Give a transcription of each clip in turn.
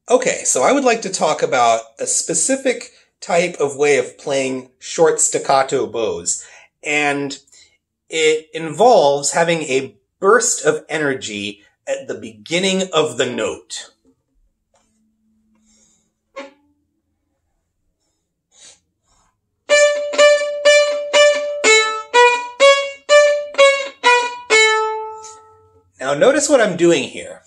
Okay, so I would like to talk about a specific type of way of playing short staccato bows. And it involves having a burst of energy at the beginning of the note. Now notice what I'm doing here.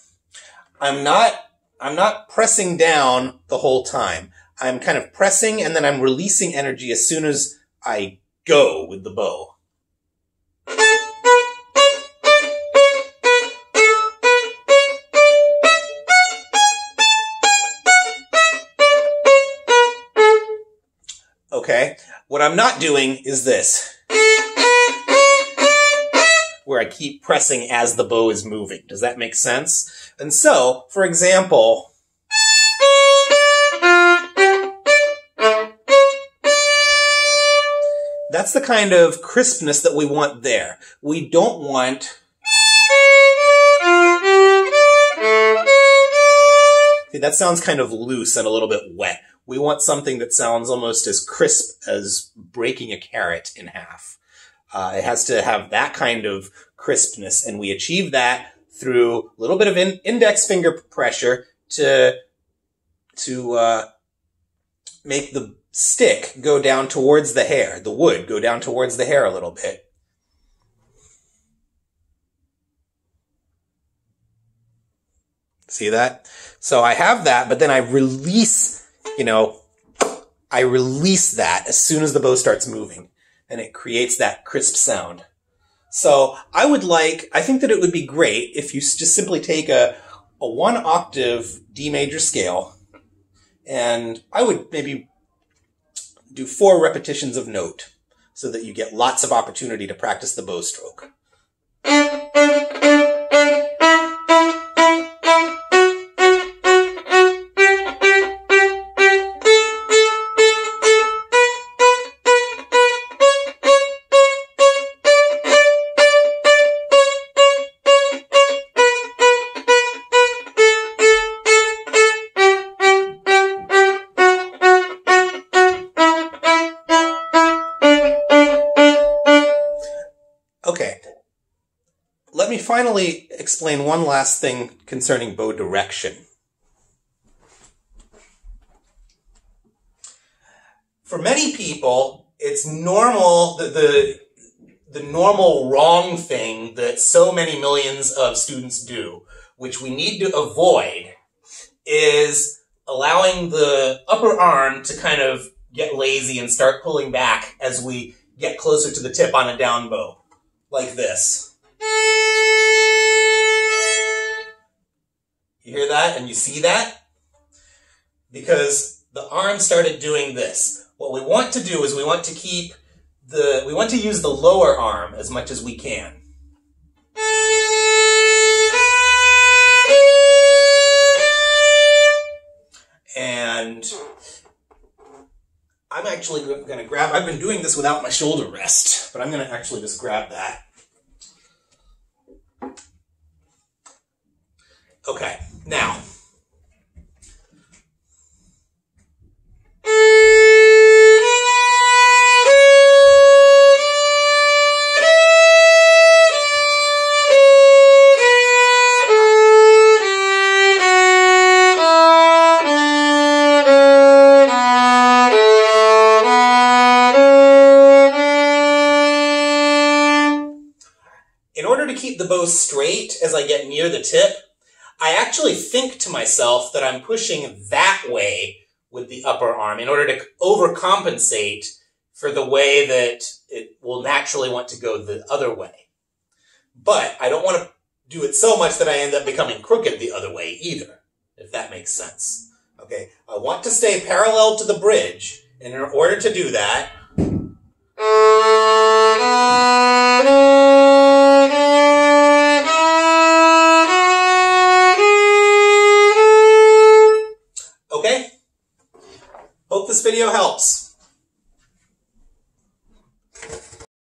I'm not pressing down the whole time. I'm kind of pressing and then I'm releasing energy as soon as I go with the bow. Okay, what I'm not doing is this, where I keep pressing as the bow is moving. Does that make sense? And so, for example, that's the kind of crispness that we want there. We don't want... See, that sounds kind of loose and a little bit wet. We want something that sounds almost as crisp as breaking a carrot in half. It has to have that kind of crispness, and we achieve that through a little bit of index finger pressure to make the stick go down towards the hair, the wood go down towards the hair a little bit. See that? So I have that, but then I release, I release that as soon as the bow starts moving, and it creates that crisp sound. So I think that it would be great if you just simply take a 1 octave D major scale, and I would maybe do 4 repetitions of note so that you get lots of opportunity to practice the bow stroke. Okay, let me finally explain one last thing concerning bow direction. For many people, it's normal that the normal wrong thing that so many millions of students do, which we need to avoid, is allowing the upper arm to kind of get lazy and start pulling back as we get closer to the tip on a down bow. Like this. You hear that and you see that? Because the arm started doing this. What we want to do is we want to use the lower arm as much as we can. And I'm actually going to grab, I've been doing this without my shoulder rest, but I'm going to actually just grab that. Okay, now. In order to keep the bow straight as I get near the tip, I actually think to myself that I'm pushing that way with the upper arm in order to overcompensate for the way that it will naturally want to go the other way. But I don't want to do it so much that I end up becoming crooked the other way either, if that makes sense. Okay, I want to stay parallel to the bridge, and in order to do that,